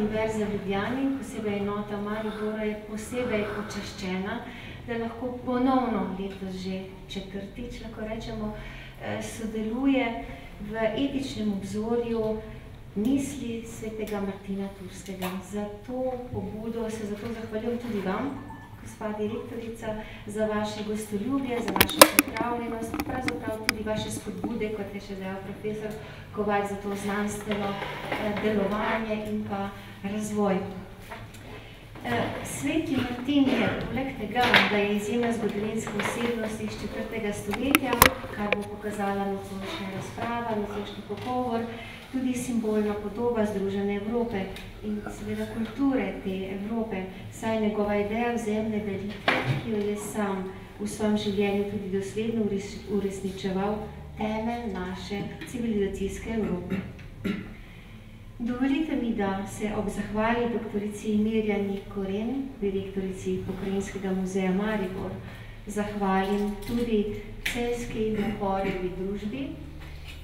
Univerza v Ljubljani, posebej enota Maribora, je posebej počaščena, da lahko ponovno letos že četrtič, lahko rečemo, sodeluje v etičnem obzorju misli svetega Martina Turskega. Za to pobudo se zato zahvaljujem tudi vam, gospa direktorica, za vaše gostoljubje, za vašo pripravljenost, pravzaprav tudi vaše spodbude, kot je še dejal profesor Kovač, za to znanstveno delovanje in pa razvoj. Sveti Martin je poleg tega, da je izjemna zgodovinska osebnost iz 4. stoletja, kar bo pokazala nocojšnja razprava, nocojšnji pogovor, tudi simbolna podoba Združene Evrope in seveda kulture te Evrope, saj je njegova ideja vzajemne delitve, ki jo je sam v svojem življenju tudi dosledno uresničeval, temelj naše civilizacijske Evrope. Dovolite mi, da se ob zahvali doktorici Mirjani Koren, direktorici Pokrajinskega muzeja Maribor, zahvalim tudi Celjski Mohorjevi družbi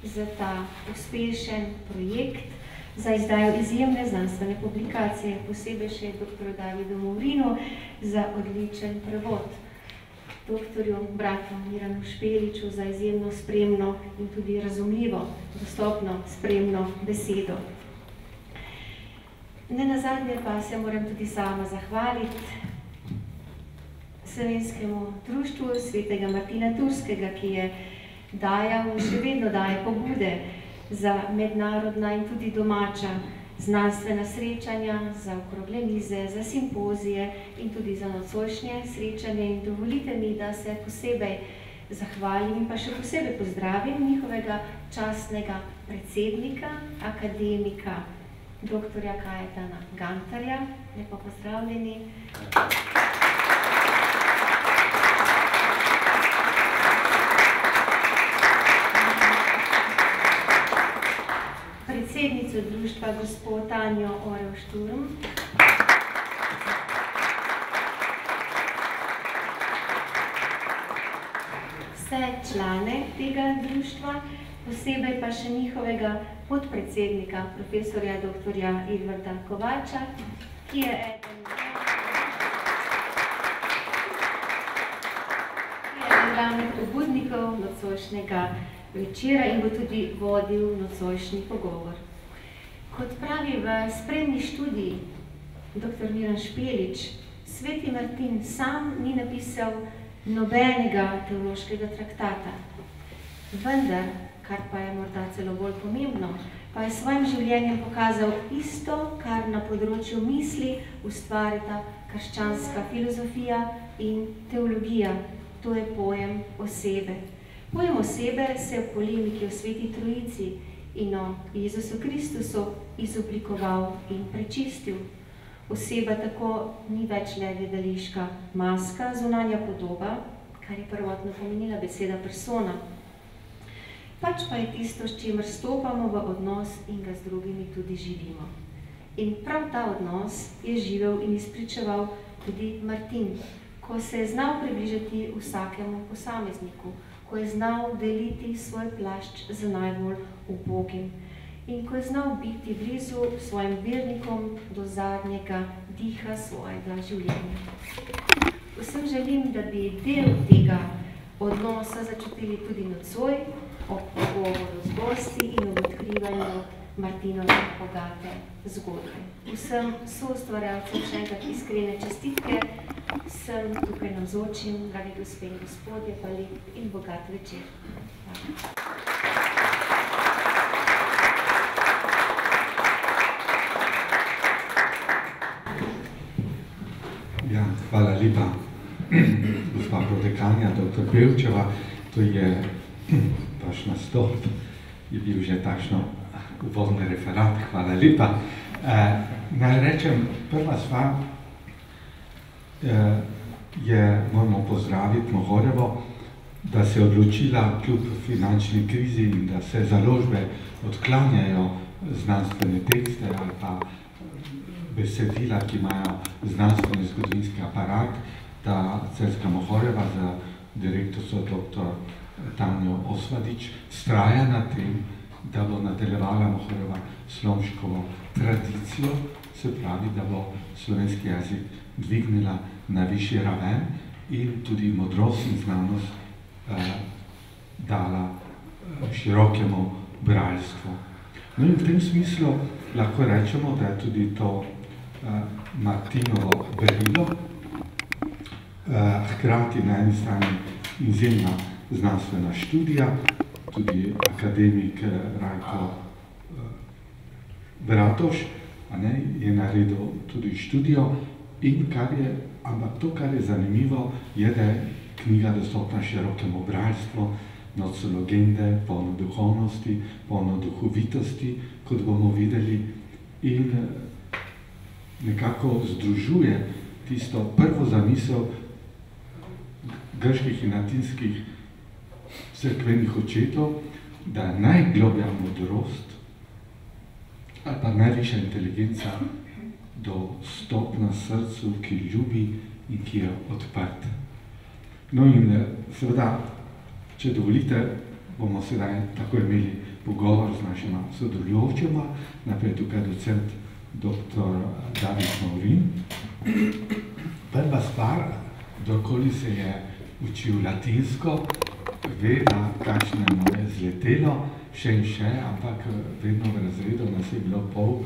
za ta uspešen projekt, za izdajo izjemne znanstvene publikacije, posebej še dr. Davidu Movrinu za odličen prevod, doktorju bratu Miranu Špeliču za izjemno spremno in tudi razumljivo, dostopno spremno besedo. Nenazadnje pa se moram tudi sama zahvaliti Slovenskemu društvu svetega Martina Turskega, ki je dajal in še vedno daje pobude za mednarodna in tudi domača znanstvena srečanja, za okrogle mize, za simpozije in tudi za nocojšnje srečanje. In dovolite mi, da se posebej zahvalim in pa še posebej pozdravim njihovega častnega predsednika, akademika doktorja Kajetana Gantarja. Lepo pozdravljeni. Predsednico društva gospod Tanjo Orel-Šturm. Vse člane tega društva, posebej pa še njihovega podpredsednika, profesorja doktorja Edvarda Kovača, ki je eden glavnih pobudnikov nocojšnjega večera in bo tudi vodil nocojšnji pogovor. Kot pravi v spremni študiji dr. Miran Špelič, sveti Martin sam ni napisal nobenega teološkega traktata. Vendar, kar pa je morda celo bolj pomembno, pa je s svojim življenjem pokazal isto, kar na področju misli ustvarita krščanska filozofija in teologija. To je pojem osebe. Pojem osebe se v polemiki o Sveti Trojici in o Jezusu Kristusu izoblikoval in prečistil. Oseba tako ni več le gledališka maska, zunanja podoba, kar je prvotno pomenila beseda persona, pač pa je tisto, s čimer stopamo v odnos in ga z drugimi tudi živimo. In prav ta odnos je živel in izpričeval tudi Martin, ko se je znal približati vsakemu posamezniku, ko je znal deliti svoj plašč z najbolj ubogim in ko je znal biti blizu svojim vernikom do zadnjega diha svojega življenja. Vsem želim, da bi del tega odnosa začutili tudi nocoj, ob pogovoru z gosti in ob odkrivanju Martinove bogate zgodbe. Vsem soustvarjalcem še enkrat iskrene čestitke, vsem tukaj navzočim, dragi gospe in gospodje, pa lep in bogat večer. Ja, hvala lepa, gospa prodekanja, dr. Pevčeva. To je vaš nastop, je bil že takšno uvodni referat, hvala lepa. Naj rečem, prva stvar moramo pozdraviti Mohorjevo, da se je odločila kljub finančni krizi in da se založbe odklanjajo znanstvene tekste ali pa besedila, ki imajo znanstveni zgodovinski aparat, da Celjska Mohorjeva za direktorico dr. Tanjo Osvadič vztraja na tem, da bo nadaljevala Mohorjeva Slomškovo tradicijo, se pravi, da bo slovenski jezik dvignila na višji raven in tudi modrost in znanost dala širokemu bralstvu. No in v tem smislu lahko rečemo, da je tudi to Martinovo berilo, hkrati na eni strani izjemna znanstvena študija, tudi akademik Rajko Bratoš je naredil tudi študijo, ampak to, kar je zanimivo, je, da je knjiga dostopna širokemu bralstvu, no so legende, polno duhovnosti, polno duhovitosti, kot bomo videli, in nekako združuje tisto prvo zamisel grških in latinskih cerkvenih očetov, da je najglobja modrost ali pa najvišja inteligenca dostopna srcu, ki ljubi in ki je odprt. No in seveda, če dovolite, bomo sedaj tako imeli pogovor z našima sodelujočima, naprej tukaj docent dr. David Maurin. Prva stvar, kdorkoli se je učil latinsko, ve, da kakšno je zletelo, še in še, ampak vedno v razredu nas je bilo pol,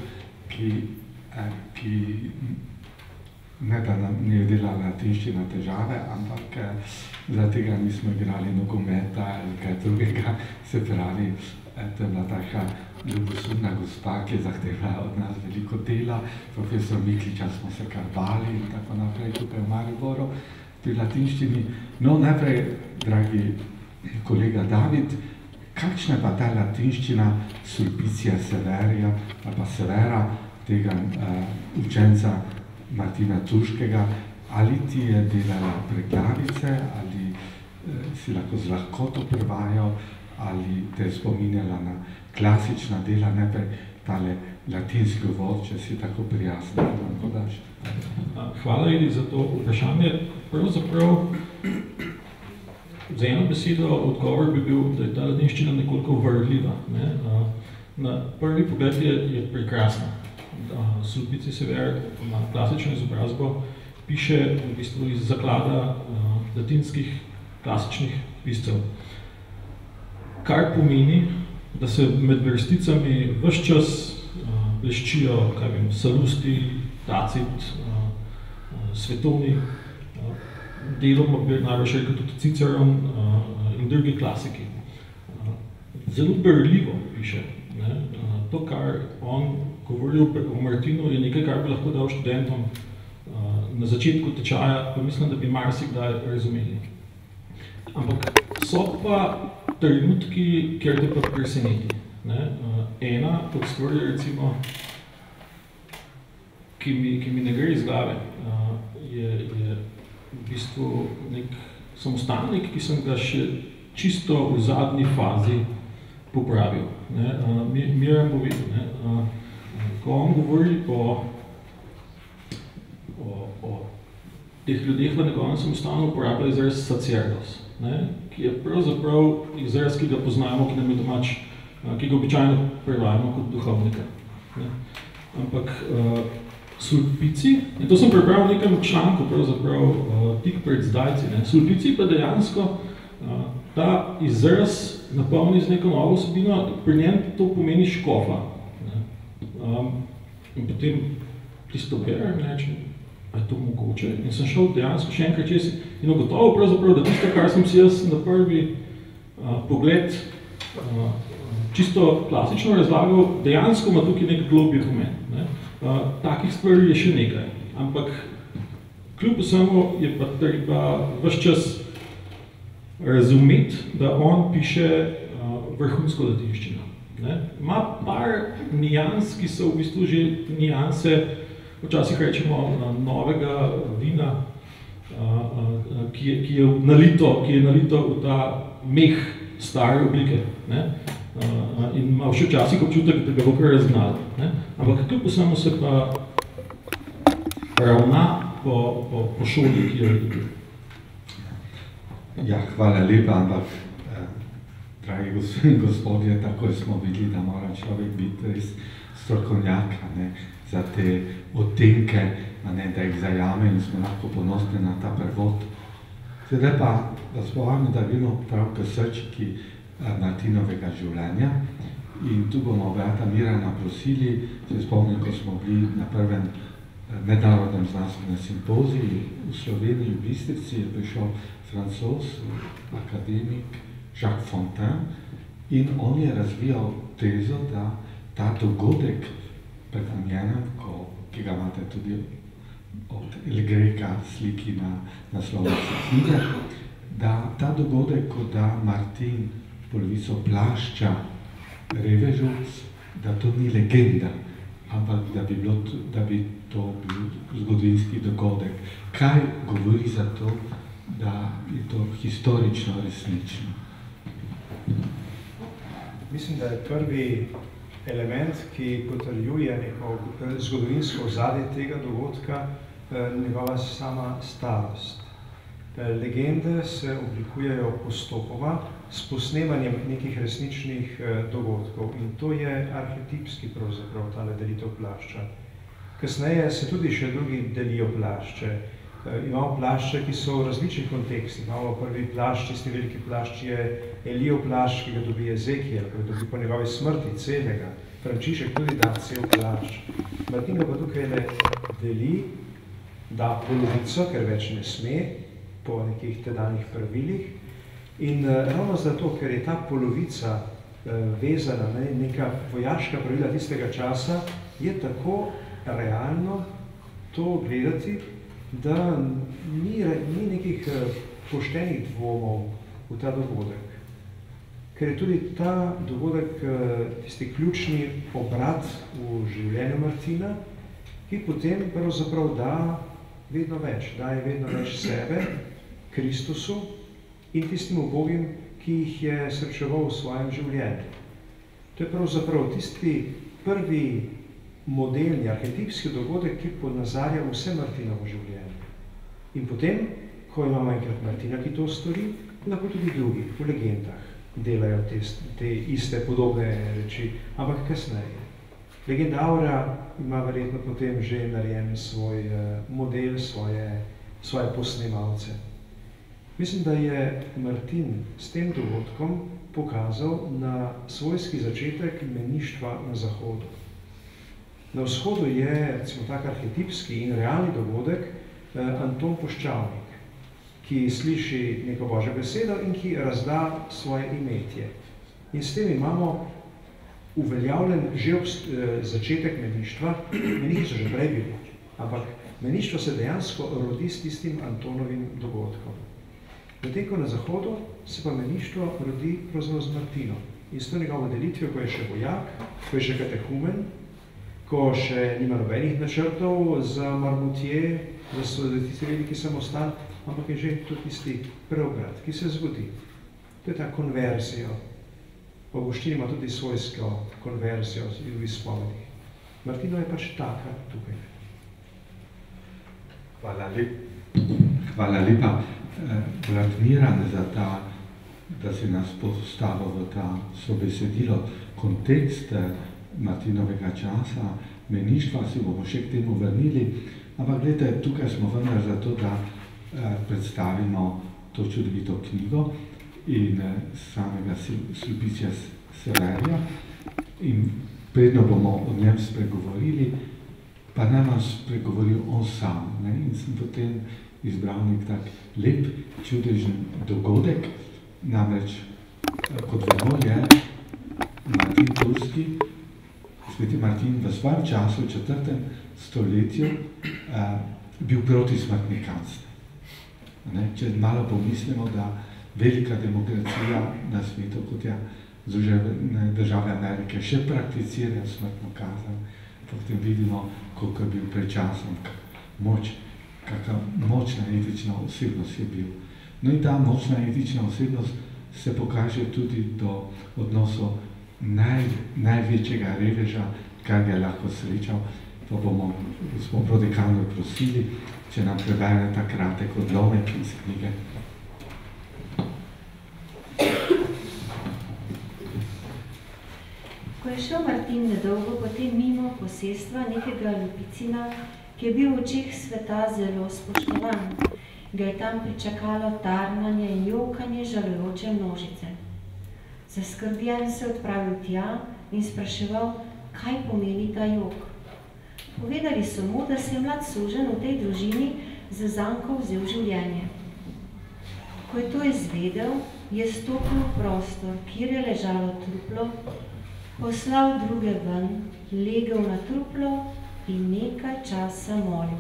ki ne da nam ni delala latinščina težave, ampak zaradi tega nismo igrali nogometa ali kaj drugega, se pravi, to je bila taka ljubosumna gospa, ki je zahtevala od nas veliko dela, profesor Mikliča smo se kar bali in tako naprej tukaj v Mariboru pri latinščini. No, najprej, dragi kolega David, kakšna je pa ta latinščina Sulpicia Severija, ali pa Severa, tega učenca Martina Tuškega, ali ti je delala preglavice, ali si lahko z lahkoto prevajal, ali te je spominjala na klasična dela, najprej tale latinski uvod, če si tako prijasno lahko daš. Hvala, Edi, za to vprašanje. Pravzaprav, za eno besedo odgovor bi bil, da je ta latinščina nekoliko vrljiva. Na prvi pogled je prekrasna. Sulpicia Sever ima klasično izobrazbo, piše v bistvu iz zaklada latinskih klasičnih piscev. Kar pomeni, da se med vrsticami ves čas bleščijo, kaj vem, Salusti, Tacit, svetovni, deloma bi najbolj rekel tudi Ciceron in drugi klasiki. Zelo berljivo piše. To, kar on govoril o Martinu, je nekaj, kar bi lahko dal študentom na začetku tečaja, pa mislim, da bi marsikdaj razumeli. Ampak so pa trenutki, kjer te pa preseneti. Ena od stvari, recimo, ki mi ne gre iz glave, je v bistvu nek samostanek, ki sem ga še čisto v zadnji fazi popravil. Miran povedal, ko on govori o teh ljudeh v njegovem samostanu uporablja izraz sacerdos, ki je pravzaprav izraz, ki ga poznamo, ki nam je domač, ki ga običajno prevajamo kot duhovnika. Ampak sulpici, in to sem prebral v nekem članku, pravzaprav tik pred zdajci, sulpici pa dejansko ta izraz napolni z neko novo vsebino, pri njem to pomeni škofa. In potem tisto berem in rečem, a je to mogoče? In sem šel dejansko še enkrat čez in ugotovil pravzaprav, da tisto, kar sem si jaz na prvi pogled čisto klasično razlagal, dejansko ima tukaj nek globji pomen. Takih stvari je še nekaj, ampak kljub vsemu je pa treba ves čas razumeti, da on piše vrhunsko latinščino. Ima par nijans, ki so v bistvu že nijanse, včasih rečemo, novega vina, ki je nalito v ta meh stare oblike. In ima še včasih občutek, da ga bo kar razgnal. Ampak kljub vsemu se pa ravna po šoli, ki jo je dobil. Ja, hvala lepa, ampak dragi gospodje, tako smo videli, da mora človek biti res strokovnjaka, ne, za te odtenke, ne, da jih zajame in smo lahko ponosni na ta prevod. Sedaj pa vas povabim, da gremo prav k srčiki Martinovega življenja. In tu bomo brata Mirana prosili, se spomnim, ko smo bili na prvem mednarodnem znanstvenem simpoziju v Sloveniji, v Bistrici, je prišel Francoz, akademik Jacques Fontaine, in on je razvijal tezo, da ta dogodek pred namenom, ki ga imate tudi od El Greca sliki na naslovnici knjige, da ta dogodek, ko da Martin polovico plašča revežuc, da to ni legenda, ampak da bi to bil zgodovinski dogodek. Kaj govori za to, da je to historično resnično? Mislim, da je prvi element, ki potrjuje neko zgodovinsko ozadje tega dogodka, njegova sama starost. Legende se oblikujejo postopoma s posnemanjem nekih resničnih dogodkov in to je arhetipski pravzaprav tale delitev plašča. Kasneje se tudi še drugi delijo plašče. Imamo plašče, ki so v različnih kontekstih. Imamo prvi plašč, tisti veliki plašč je Elijev plašč, ki ga dobi Ezekiel, ki ga dobi po njegovi smrti celega. Frančišek tudi da cel plašč. Martin ga pa tukaj le deli, da polovico, ker več ne sme, po nekih tedanjih pravilih. In ravno zato, ker je ta polovica vezana na neka vojaška pravila tistega časa, je tako realno to gledati, da ni nekih poštenih dvomov v ta dogodek. Ker je tudi ta dogodek tisti ključni obrat v življenju Martina, ki potem pravzaprav daje vedno več sebe, Kristusu in tistim ubogim, ki jih je srečeval v svojem življenju. To je pravzaprav tisti prvi modelni, arhetipski dogodek, ki ponazarja vse Martinovo življenje. In potem, ko imamo enkrat Martina, ki to stori, lahko tudi drugi v legendah delajo te iste podobne reči, ampak kasneje. Legenda Aura ima verjetno potem že narejen svoj model, svoje posnemalce. Mislim, da je Martin s tem dogodkom pokazal na svojski začetek meništva na Zahodu. Na vzhodu je, recimo tak arhetipski in realni dogodek, Anton Puščavnik, ki sliši neko Božjo besedo in ki razda svoje imetje. In s tem imamo uveljavljen že začetek meništva, meništvo so že prej bili, ampak meništvo se dejansko rodi s tistim Antonovim dogodkom. Medtem ko na Zahodu se pa meništvo rodi pravzaprav z Martinom. In s to njegovo delitvijo, ko je še vojak, ko je še katehumen, ko še nima nobenih načrtov za Marmotije, za tisti veliki samostan, ampak je že to tisti preobrat, ki se zgodi. To je ta konverzijo. Avguštin ima tudi svojsko konverzijo v izpovedih. Martino je pač taka tukaj. Hvala lepa, brat Miran, za da si nas postavil v ta sobesedilo kontekst Martinovega časa, meništva, si bomo še k temu vrnili, ampak gledajte, tukaj smo vendar zato, da predstavimo to čudovito knjigo in samega Sulpicia Severija. In predno bomo o njem spregovorili, pa nam spregovoril on sam. Ne? In sem potem izbral nek tak lep, čudežen dogodek, namreč, kot vemo, je Martin Turski, Sveti Martin v svojem času, v 4. stoletju, bil proti smrtni kazni. Če malo pomislimo, da velika demokracija na svetu, kot je Združene države Amerike, še prakticirajo smrtno kazen, potem vidimo, koliko je bil pred časom kakva močna etična osebnost je bil. No in ta močna etična osebnost se pokaže tudi do odnosov največjega reveža, kar ga je lahko srečal. Pa smo prodekano prosili, če nam prebere ta kratek odlomek iz knjige. Ko je šel Martin nedolgo potem mimo posestva nekega Ljubicina, ki je bil v očeh sveta zelo spoštovan, ga je tam pričakalo tarnanje in jokanje žalujoče množice. Zaskrbljen se je odpravil tja in spraševal, kaj pomeni ta jok. Povedali so mu, da se je mlad suženj v tej družini za zanko vzel življenje. Ko je to izvedel, je stopil v prostor, kjer je ležalo truplo, poslal druge ven, legel na truplo in nekaj časa molil.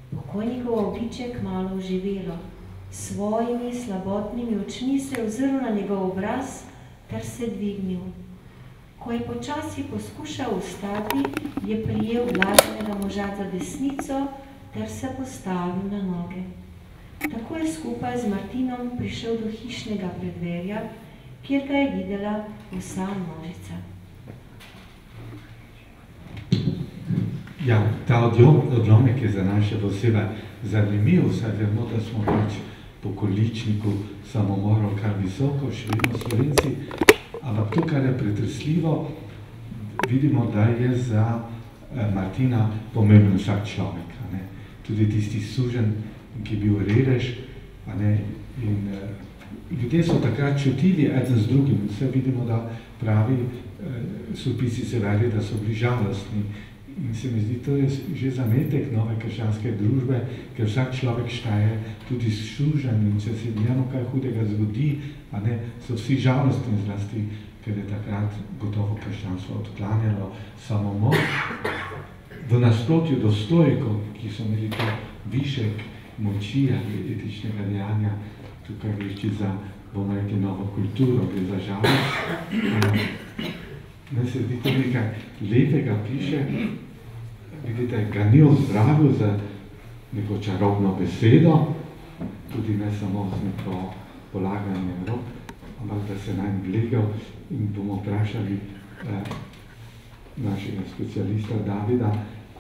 Pokojnikovo obličje kmalu oživelo. S svojimi slabotnimi očmi se je ozrl na njegov obraz ter se dvignil. Ko je počasi poskušal vstati, je prijel blaženega moža za desnico ter se postavil na noge. Tako je skupaj z Martinom prišel do hišnega preddverja, kjer ga je videla vsa množica. Ja, ta odlomek je za nas še posebej zanimiv, saj vemo, da smo pač po količniku samomorov kar visoko, še vedno Slovenci, ampak to, kar je pretresljivo, vidimo, da je za Martina pomemben vsak človek. Ne? Tudi tisti suženj, ki je bil revež, in ljudje so takrat čutili eden z drugim. Vse vidimo, da pravi sopisi se veli, da so bili žalostni. In se mi zdi, to je že zametek nove krščanske družbe, ker vsak človek štaje tudi suženj in če se njemu kaj hudega zgodi, so vsi žalostni zlasti, ker je takrat gotovo krščanstvo odklanjalo samomor. V nasprotju do stoikov, ki so imeli to višek moči ali etičnega dejanja, tukaj gre za, bomo rekli, novo kulturo, gre za žalost. Meni se zdi to nekaj lepega piše, vidite, ga ni ozdravil za neko čarobno besedo, tudi ne samo z neko polaganje rok, ampak da se nam gledal in bomo vprašali našega specialista Davida,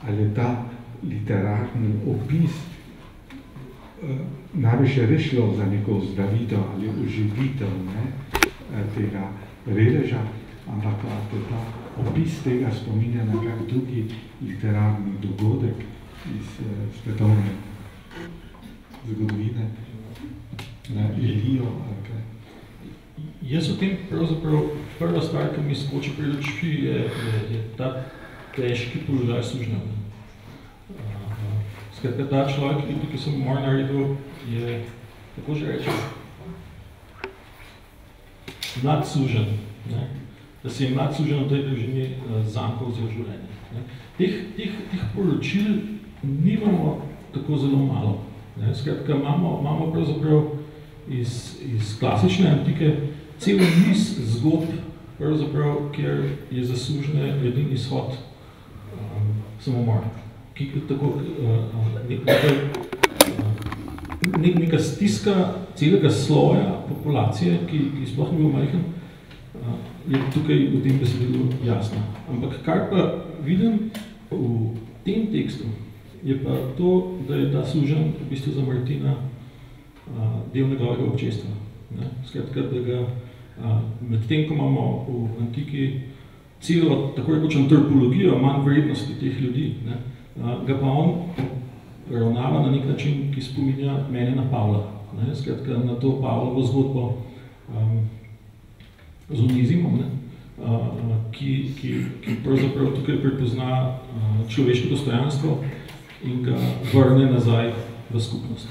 ali je ta literarni opis največ je rešilo za neko ozdravitev ali oživitev tega reveža, ampak je ta opis tega spominja na kak drugi literarni dogodek iz svetovne zgodovine, na Ilijo ali kaj. Jaz v tem pravzaprav prva stvar, ki mi skoči pred oči, je ta težki položaj sužnja. Skratka, ta človek, ki sem moj naredil, je, tako že rečem, mlad suženj. Da se je mlad suženj v tej družini zankov za življenje. Teh poročil nimamo tako zelo malo. Skratka, imamo pravzaprav iz klasične antike cel niz zgodb, pravzaprav, kjer je za sužnje edini izhod samomor. Neka stiska celega sloja populacije, ki sploh ni bil majhen, je tukaj v tem besedilu jasno. Ampak kar pa vidim v tem tekstu, je pa to, da je ta suženj v bistvu za Martina del njegovega občestva. Skratka, da ga med tem, ko imamo v antiki celo, tako rekoč, antropologijo manj vrednosti teh ljudi, ga pa on ravnava na nek način, ki spominja mene na Pavla. Skratka, na to Pavlovo zgodbo z onizimom, ki pravzaprav tukaj prepozna človeško dostojanstvo in ga vrne nazaj v skupnost.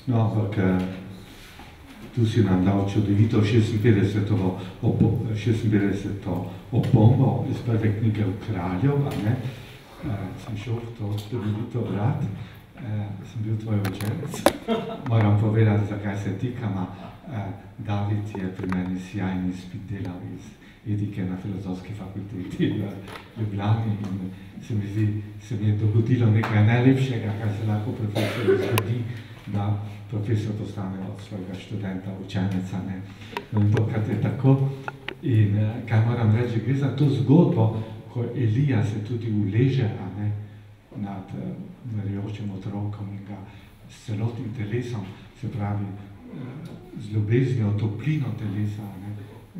No, ampak tu si nam dal čudovito 56. opombo iz prve knjige v Kraljev, sem šel v to čudovito brat, sem bil tvoj učenec. Moram povedati, zakaj se tikama. David je pri meni sjajni izpit delal iz etike na Filozofski fakulteti v Ljubljani in se mi je dogodilo nekaj najlepšega, kar se lahko profesorju zgodi, da profesor postane od svojega študenta učenca. In tokrat je tako. In kaj moram reči, gre za to zgodbo, ko Elija se tudi uleže nad umirajočim otrokom in ga s celotnim telesom, se pravi z ljubeznijo, toplino telesa,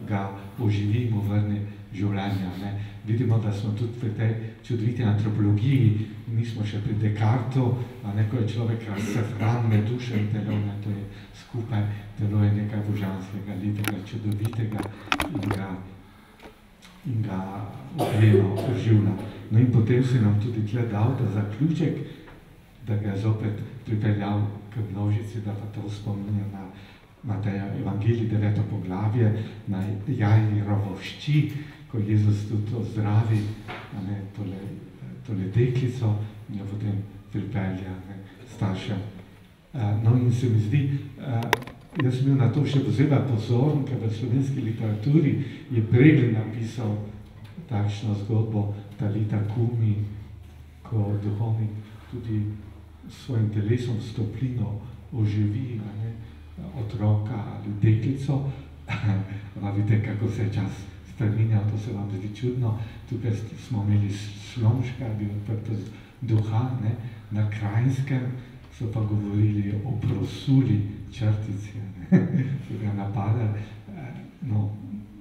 ga oživi, mu vrne življenja. Ne. Vidimo, da smo tudi v tej čudoviti antropologiji, nismo še pri Descartu, ko je človek razsefran med dušo in telo, to je skupaj, telo je nekaj božanskega, lepega, čudovitega in ga objema, oživlja. No in potem si nam tudi tle dal, da zaključek, da ga je zopet pripeljal k množici, da pa to spominja na Mateja Evangelij 9. poglavje, na Jairovo hči, ko Jezus tudi ozdravi tole deklico in jo potem pripelja staršem. No in se mi zdi, jaz sem bil na to še posebej pozoren, ker v slovenski literaturi je Pregl napisal takšno zgodbo Talita Kumi, ko duhovnik tudi s svojim telesom s toplino oživi otroka ali deklico. Vidite, kako se čas spreminjal, to se vam zdi čudno. Tukaj smo imeli Slomška, bil odprt duha, na Krajnskem so pa govorili o prosuli črtici, ki ga napadali. No,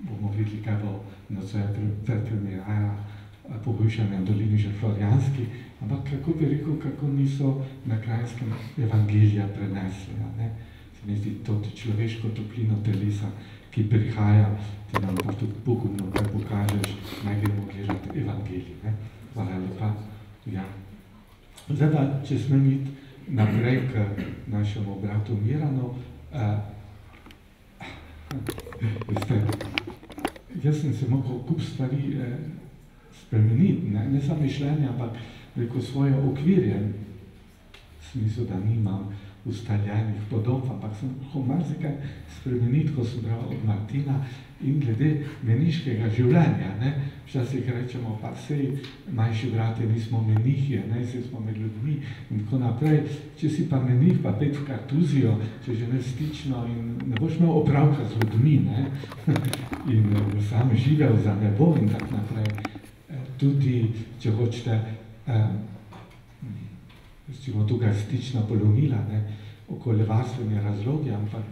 bomo videli, kaj bo nocoj predpremjera Pohujšanja v dolini že Florjanski, ampak kako bi rekel, kako niso na Krajnskem Evangelija prenesli. Se mi zdi to človeško toplino telesa, ki prihaja, ti nam pa tudi pogumno, kaj pokažeš, naj gremo gledati Evangelij. Hvala lepa. Ja. Zdaj pa, če smem iti naprej k našemu bratu Miranu. Veste, jaz sem se mogel kup stvari spremeniti, ne samo mišljenje, ampak preko svoje okvirje. Smisel, da nimam ustaljenih podob, ampak sem lahko marsikaj spremeniti, ko sem bral od Martina in glede meniškega življenja. Včasih rečemo, pa sej manjši brate, nismo menihje, sej smo med ljudmi in tako naprej. Če si pa menih, pa pet v kartuzijo, če že ne stično in ne boš imel opravka z ljudmi, in sam živel za nebo in tak naprej. Tudi, če hočete, recimo tukaj stična polomila, okoljevarstveni razlogi, ampak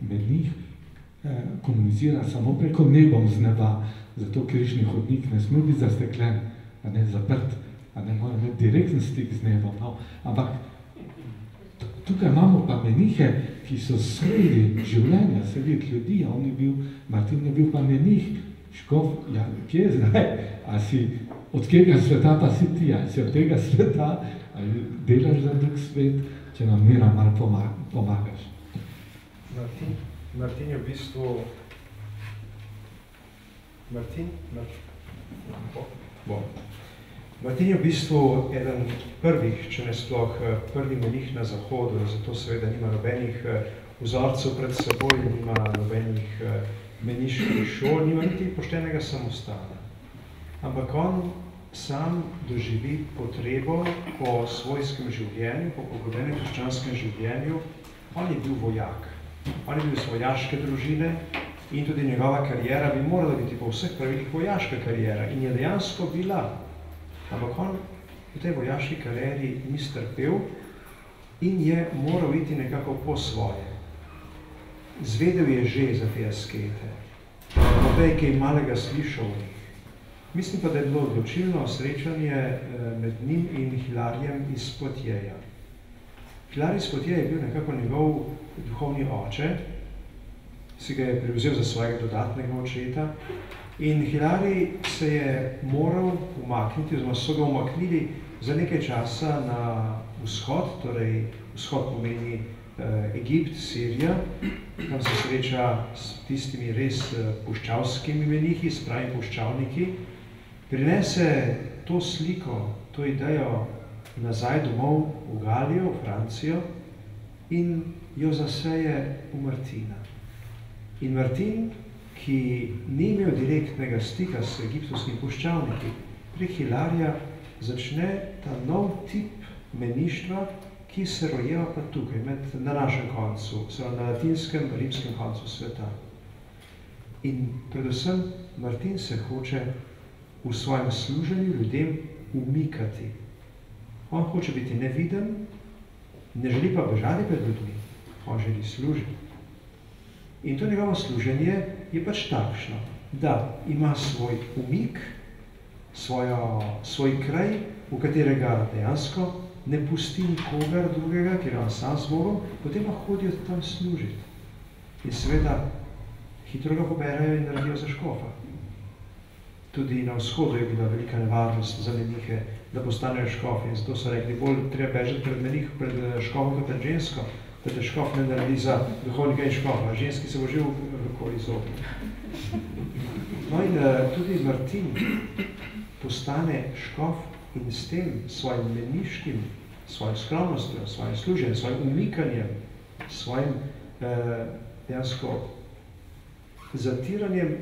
menih komunicira samo preko nebom z neba, zato križni hodnik ne sme biti zasteklen, zaprt, mora imeti direkten stik z nebom. Ampak tukaj imamo pa menihe, ki so sredi življenja, sredi ljudi, Martin je bil pa menih, škof, ja, kje je zdaj? A si od kega sveta pa si ti, ali si od tega sveta, ali delaš za drug svet, če nam Mira malo pomagaš. Martin je v bistvu... Martin je v bistvu eden prvih, če ne sploh prvi menih na Zahodu, zato seveda nima nobenih vzorcev pred seboj, nima nobenih meniških šol, nima niti poštenega samostana. Ampak on sam doživi potrebo po svojskem življenju, po pogodenem krščanskem življenju. On je bil vojak, on je bil iz vojaške družine in tudi njegova karijera bi morala biti po vseh pravilih vojaška karijera in je dejansko bila. Ampak on v tej vojaški karieri ni strpel in je moral iti nekako po svoje. Zvedel je že za te askete, morda je kaj malega slišal o njih. Mislim pa, da je bilo odločilno srečanje med njim in Hilarijem iz Poitiers. Hilarij iz Poitiers je bil nekako njegov duhovni oče, si ga je prevzel za svojega dodatnega očeta in Hilarij se je moral umakniti, oziroma so ga umaknili za nekaj časa na vzhod, torej vzhod pomeni Egipt, Sirija, tam se sreča s tistimi res puščavskimi menihi, s pravimi puščavniki, prinese to sliko, to idejo nazaj domov v Galijo, v Francijo in jo zaseje v Martina. In Martin, ki ni imel direktnega stika s egiptovskimi puščavniki, prek Hilarija začne ta nov tip meništva, ki se rojeva pa tukaj, na našem koncu, na latinskem, rimskem koncu sveta. In predvsem Martin se hoče v svojem služenju ljudem umikati. On hoče biti neviden, ne želi pa bežati pred ljudmi, on želi služiti. In to njegovo služenje je pač takšno, da ima svoj umik, svoj kraj, v katerega dejansko ne pusti nikogar drugega, ker je on sam z Bogom, potem pa hodijo tam služiti. In seveda hitro ga poberajo in naredijo za škofa. Tudi na vzhodu je bila velika nevarnost za menihe, da postanejo škofi. In zato so rekli, bolj treba bežati pred škofom kot pred žensko, da te škof ne naredi za duhovnika in škofa. Ženski se bo že okoli izognil. No in tudi Martin postane škof in s tem svojim meniškim, svojim skromnostjo, svojim služenjem, svojim umikanjem, svojim dejansko zatiranjem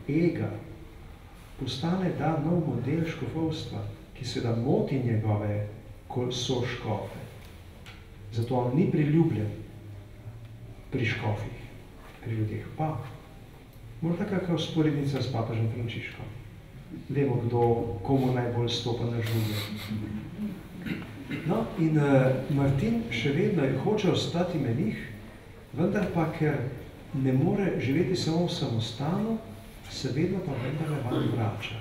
ega, postane da nov model škofovstva, ki seveda moti njegove soškofe. Zato on ni priljubljen pri škofih, pri ljudeh pa. Morda kakva vzporednica s papežem Frančiškom. Vemo, komu najbolj stopa na življenje. No, in Martin še vedno hoče ostati menih, vendar pa, ker ne more živeti samo v samostanu, se vedno pa vendarle van vrača.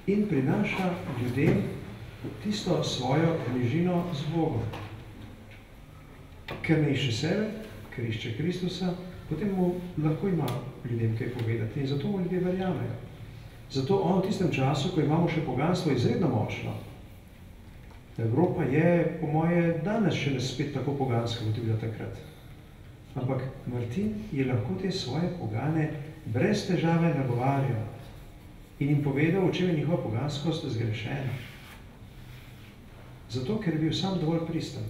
In prinaša ljudem tisto svojo bližino z Bogom. Ker ne išče sebe, ker išče Kristusa, potem mu lahko ima ljudem kaj povedati in zato mu ljudje verjamejo. Zato on v tistem času, ko imamo še poganstvo izredno močno, Evropa je, po moje, danes še ne spet tako poganska, kot je bila takrat. Ampak Martin je lahko te svoje pogane brez težave nagovarjal in jim povedal, v čem je njihova poganskost zgrešena. Zato, ker je bil sam dovolj pristan.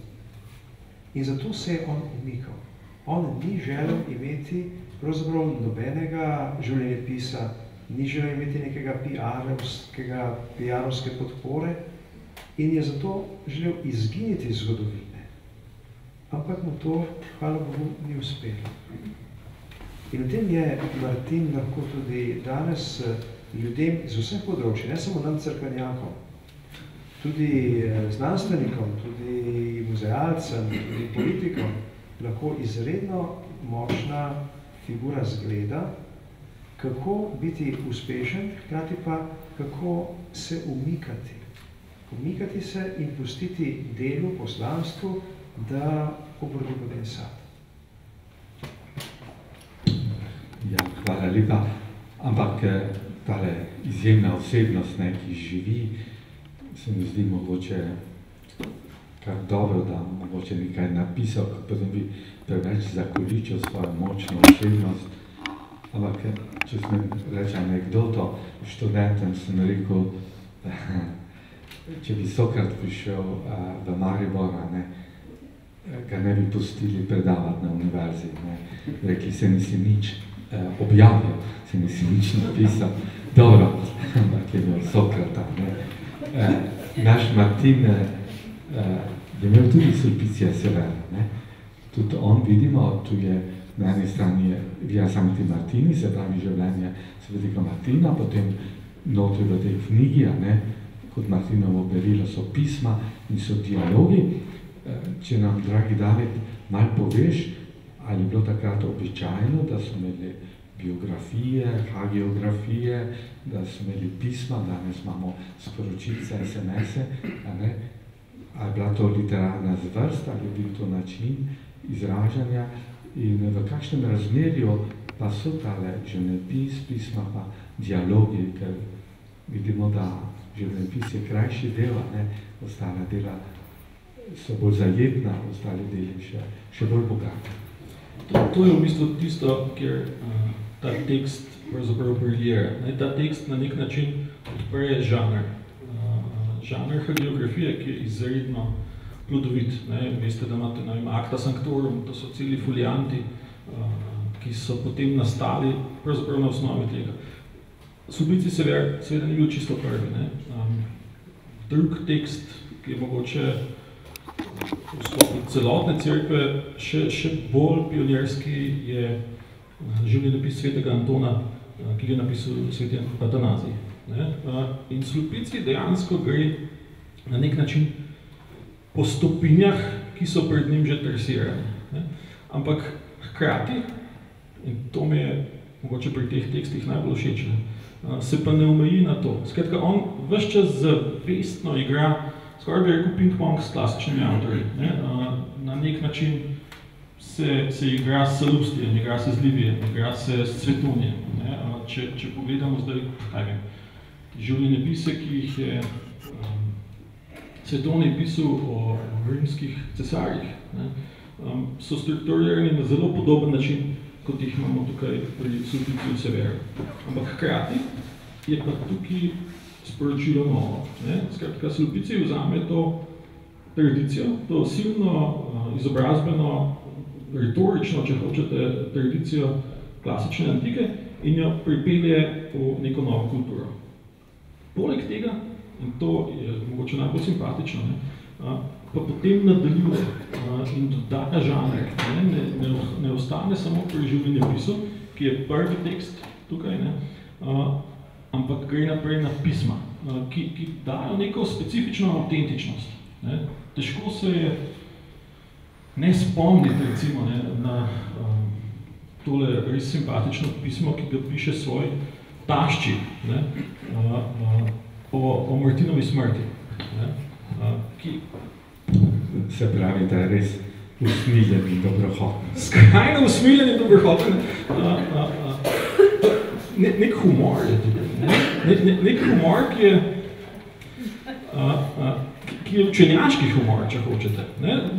In zato se je on umikal. On ni želel imeti pravzaprav nobenega življenjepisa, ni želel imeti nekega PR-ovske podpore in je zato želel izginiti iz zgodovine. Ampak mu to, hvala Bogu, ni uspelo. In v tem je Martin lahko tudi danes ljudem iz vseh področij, ne samo nam crkvenjakom, tudi znanstvenikom, tudi muzealcem, tudi politikom, lahko izredno močna figura zgleda, kako biti uspešen, hkrati pa kako se umikati. Umikati se in pustiti delu, poslanstvu, da obrodi potem sad. Ja, hvala lepa. Ampak tale izjemna osebnost, ki živi, se mi zdi mogoče kar dobro, da mogoče nekaj napisal, potem bi preveč zakoličil svojo močno osebnost. Ampak, če smem reči anekdoto, študentem sem rekel, če bi Sokrat prišel v Maribor, ga ne bi pustili predavati na univerzi. Rekli, se nisi nič objavil, se nisi nič napisal. Dobro, ampak je bil Sokrata. Naš Martin je imel tudi Sulpicia Severa. Tudi on, vidimo, tu je na eni strani Via Sancti Martini, se pravi življenje svetega Martina, potem notri v tej knjigi, kot Martinovo berilo, so pisma in so dialogi. Če nam, dragi David, malo poveš, ali je bilo takrat običajno, da so imeli biografije, hagiografije, da so imeli pisma, danes imamo sporočilce, SMS-e, ali je bila to literarna zvrst, ali je bil to način izražanja in v kakšnem razmerju pa so tale življenjepis, pisma pa dialogi, ker vidimo, da življenjepis je krajši del, ostala dela so bolj zajetna, ostali deli še bolj bogati. To je v bistvu tisto, kjer ta tekst pravzaprav briljira. Ta tekst na nek način odpre žanr. Žanr hagiografije, ki je izredno plodovit. Veste, da imate Acta Sanctorum, to so celi folianti, ki so potem nastali pravzaprav na osnovi tega. Sulpici Sever seveda ni bil čisto prvi. Drug tekst, ki je mogoče v sklopu celotne cerkve še bolj pionirski, je življenjepis svetega Antona, ki ga je napisal sveti Atanazij. In Sulpici dejansko gre na nek način po stopinjah, ki so pred njim že trsirani. Ampak hkrati In to mi je mogoče pri teh tekstih najbolj všeč. Se pa ne omeji na to. Skratka, on ves čas zavestno igra, skoraj bi rekel ping-pong s klasičnimi avtorji. Na nek način se igra s Salustijem, igra se z Livijem, igra se s Cvetonijem. Če pogledamo zdaj, kaj vem, življenjepise, ki jih je Cvetonij pisal o rimskih cesarjih, so strukturirani na zelo podoben način, kot jih imamo tukaj pri Sulpiciju Severu. Ampak hkrati je pa tukaj sporočilo novo. Skratka, Sulpicij vzame to tradicijo, to silno, izobrazbeno, retorično, če hočete, tradicijo klasične antike in jo pripelje v neko novo kulturo. Poleg tega, in to je mogoče najbolj simpatično, pa potem nadaljuje in dodaja žanr. Ne ostane samo pri življenjepisu, ki je prvi tekst tukaj, ampak gre naprej na pisma, ki dajo neko specifično avtentičnost. Težko se je ne spomniti, recimo, na tole res simpatično pismo, ki ga piše svoj tašči o Martinovi smrti. Se pravi, da je res usmiljen in dobrohoten. Skrajno usmiljen in dobrohoten. Nek humor je tukaj. Nek humor, ki je učenjaški humor, če hočete.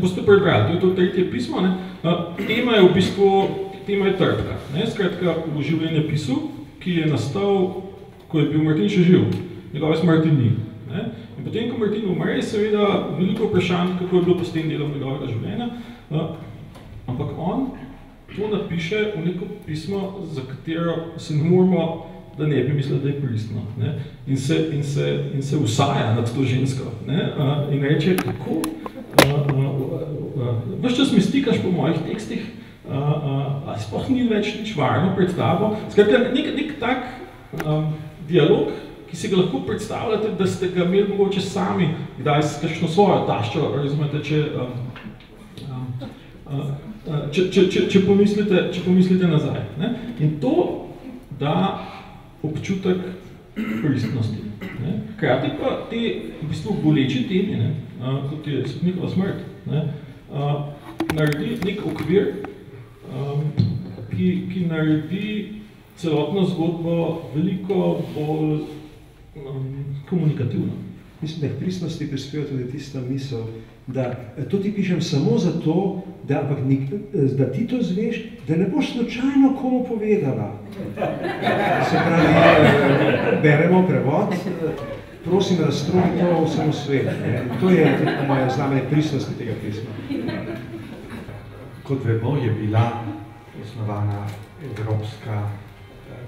Boste prebrali, to je tretje pismo. Tema je v bistvu, tema je trpka. Skratka, v življenjepisu, ki je nastal, ko je bil Martin še živ. Njegove smrti ni. In potem, ko Martin umre, je seveda veliko vprašanj, kako je bilo pa s tem delom njegovega življenja. Ampak on to napiše v neko pismo, za katero se ne moramo, da ne bi mislili, da je pristno. In se usaja nad to žensko. In reče, kako? Ves čas mi stikaš po mojih tekstih, a sploh ni več nič varno pred tabo. Skratka, nek tak dialog, ki si ga lahko predstavljate, da ste ga imeli mogoče sami, kdaj s kakšno svojo taščo, razumete, če pomislite nazaj. In to da občutek pristnosti. Hkrati pa te v bistvu boleče teme, kot je sodnikova smrt, naredi nek okvir, ki naredi celotno zgodbo veliko bolj komunikativno. Mislim, da k pristnosti prispeva tudi tista misel, da to ti pišem samo zato, da ti to zveš, da ne boš slučajno komu povedala. Se pravi, beremo prevod, prosim, razstroji to vsemu svetu. To je znamenje pristnosti tega pisma. Kot vemo, je bila osnovana evropska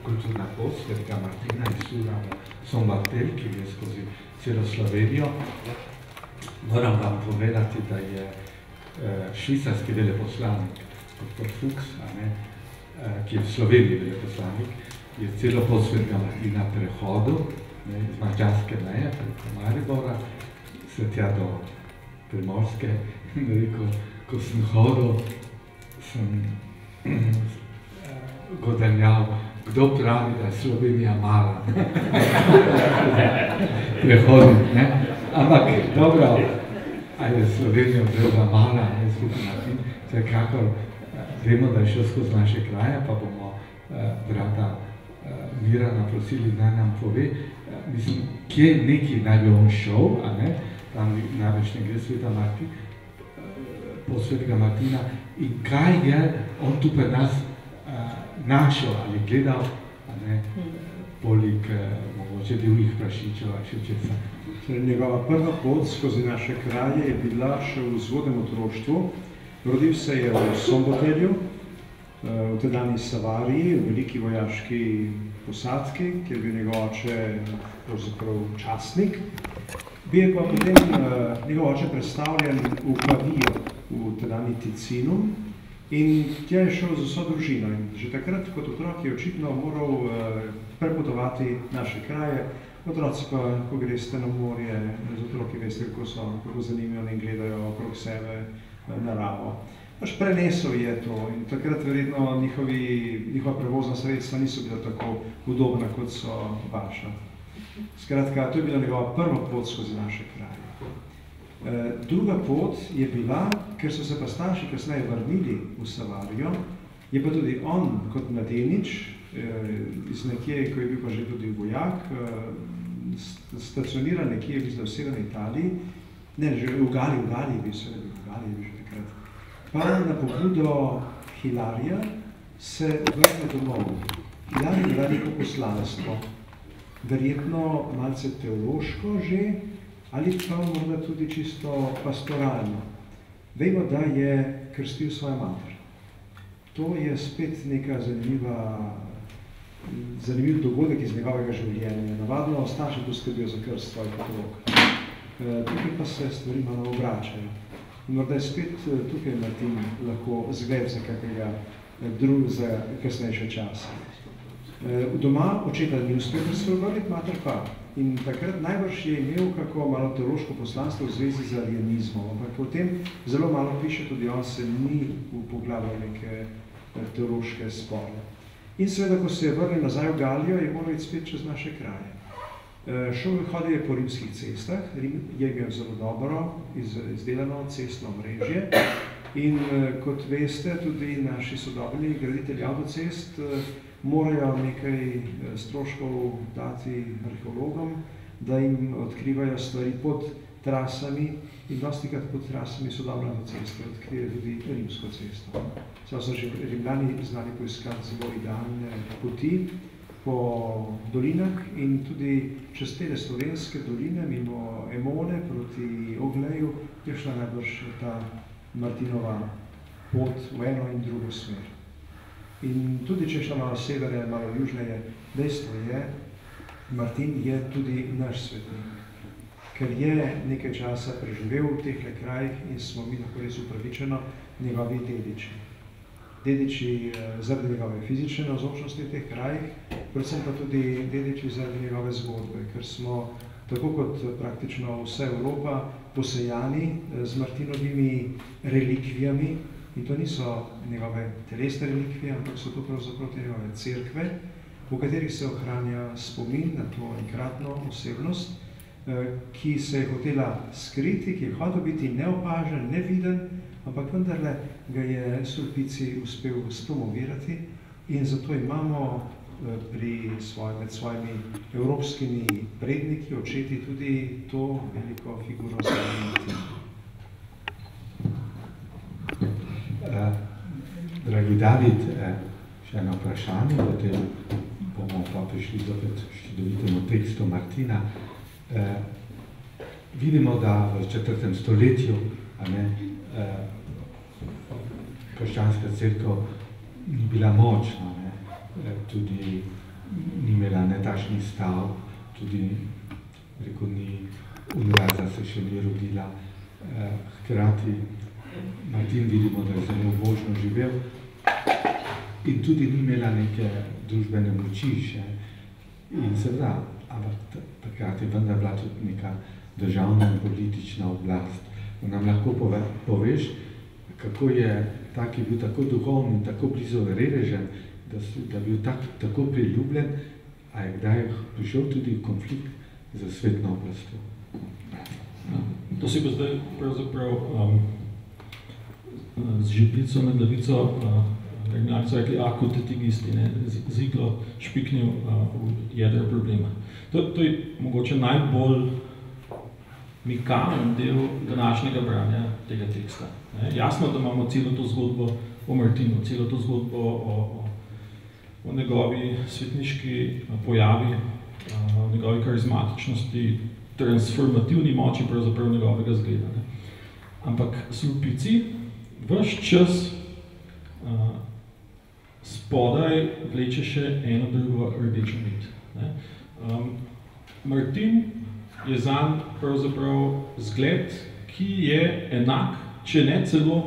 kulturna pot svetega Martina iz Sura Sombartel, ki je skozi celo Slovenijo. Moram vam povedati, da je švicarski veleposlanik, dr. Fuchs, ki je v Sloveniji veleposlanik, je celo pot svetega Martina prehodil iz mađarske meje preko Maribora, se tja do Primorske. In rekel, ko sem hodil, sem godenjal, kdo pravi, da je Slovenija mala. Prehodim, ne? Ampak, dobro, a je Slovenija zelo mala, ne skupaj Martin. Vsekakor vemo, da je šel skozi naše kraje, pa bomo brata Mirana prosili, naj nam pove, mislim, kje neki naj bi on šel, a ne? Tam največ ne gre sveta Martin, po svetega Martina, in kaj je on tu pri nas našel ali gledal, poleg mogoče divjih prašičev ali še česa. Njegova prva pot skozi naše kraje je bila še v zgodnem otroštvu. Rodil se je v Sombotelju, v tedanji Savariji, v veliki vojaški posadki, kjer bi njegov oče pravzaprav častnik. Bil je pa potem njegov oče predstavljen v Pavijo, v tedanji Ticinu, in tja je šel z vso družino. In že takrat kot otrok je očitno moral prepotovati naše kraje. Otroci pa, ko greste na morje, z otroki veste, kako so, kako zanimivo in gledajo okrog sebe naravo. Prenesel je to in takrat verjetno njihova prevozna sredstva niso bila tako udobna, kot so vaša. Skratka, to je bila njegova prva pot skozi naše kraje. Druga pot je bila, ker so se pa starši kasneje vrnili v Savarijo, je pa tudi on kot mladenič, iz nekje, ko je bil pa že tudi vojak, stacioniran nekje v severni Italiji, ne, že v Galiji bi se že takrat. Pa na pobudo Hilarija se vrne domov. Hilarij je veliko poslanstvo, verjetno malce teološko že, ali pa morda tudi čisto pastoralno. Vemo, da je krstil svojo mater. To je spet neka zanimiv dogodek iz njegovega življenja. Navadno starši poskrbijo za krst svojih otrok. Tukaj pa se stvari malo obračajo. In morda je spet tukaj Martin lahko zgled za kakega za kasnejše čase. Doma očeta ni uspel vrniti, mater pa. In takrat najbrž je imel kako malo teološko poslanstvo v zvezi z arianizmom, ampak potem zelo malo piše, tudi on se ni upoglavljal neke teološke spore. In seveda, ko se je vrnil nazaj v Galijo, je moral iti spet čez naše kraje. Hodil je po rimskih cestah, Rim je imel zelo dobro izdelano cestno mrežje in kot veste, tudi naši sodobni graditelji avtocest morajo nekaj stroškov dati arheologom, da jim odkrivajo stvari pod trasami in dostikrat pod trasami sodobne avtoceste odkrivajo tudi rimsko cesto. So že Rimljani znali poiskati zelo idealne poti po dolinah in tudi čez te slovenske doline, mimo Emone proti Ogleju, je šla najbrž ta Martinova pot v eno in drugo smer. In tudi, če šla malo severe, malo južneje, dejstvo je, Martin je tudi naš svetnik, ker je nekaj časa preživel v teh krajih in smo mi lahko res upravičeno njegovi dediči. Dediči zaradi njegove fizične navzočnosti v teh krajih, predvsem pa tudi dediči zaradi njegove zgodbe, ker smo, tako kot praktično vsa Evropa, posejani z Martinovimi relikvijami, in to niso njegove telesne relikvije, ampak so to pravzaprav te njegove cerkve, v katerih se ohranja spomin na to enkratno osebnost, ki se je hotela skriti, ki je hotel biti neopažen, neviden, ampak vendarle ga je Sulpicij uspel spromovirati in zato imamo med svojimi evropskimi predniki, očeti tudi to veliko figuro Martina. Dragi David, še eno vprašanje, potem bomo pa prišli zopet čudovitemu tekstu Martina. Vidimo, da v 4. stoletju krščanska cerkev ni bila močna, tudi ni imela ne takšnih stav, tudi ni univerza se še ni rodila. Hkrati Martin vidimo, da je zelo božno živel in tudi ni imela neke družbene moči še. In seveda, ampak takrat je vendar bila tudi neka državna in politična oblast. Nam lahko poveš, kako je tak je bil tako duhovni in tako blizu revežen, da je bil tako priljubljen, a je kdaj prišel tudi v konflikt z svetno oblastjo? To si bo zdaj pravzaprav z žebljico na glavico Rimljani so rekli akutetigisti, z iglo špiknil v jedro problema. To je mogoče najbolj mikaven del današnjega branja tega teksta. Jasno, da imamo celo to zgodbo o Martinu, celo to zgodbo o njegovi svetniški pojavi, o njegovi karizmatičnosti, transformativni moči pravzaprav njegovega zgleda. Ampak Sulpicij ves čas spodaj vleče še eno drugo rdečo nit. Martin je zanj pravzaprav zgled, ki je enak, če ne celo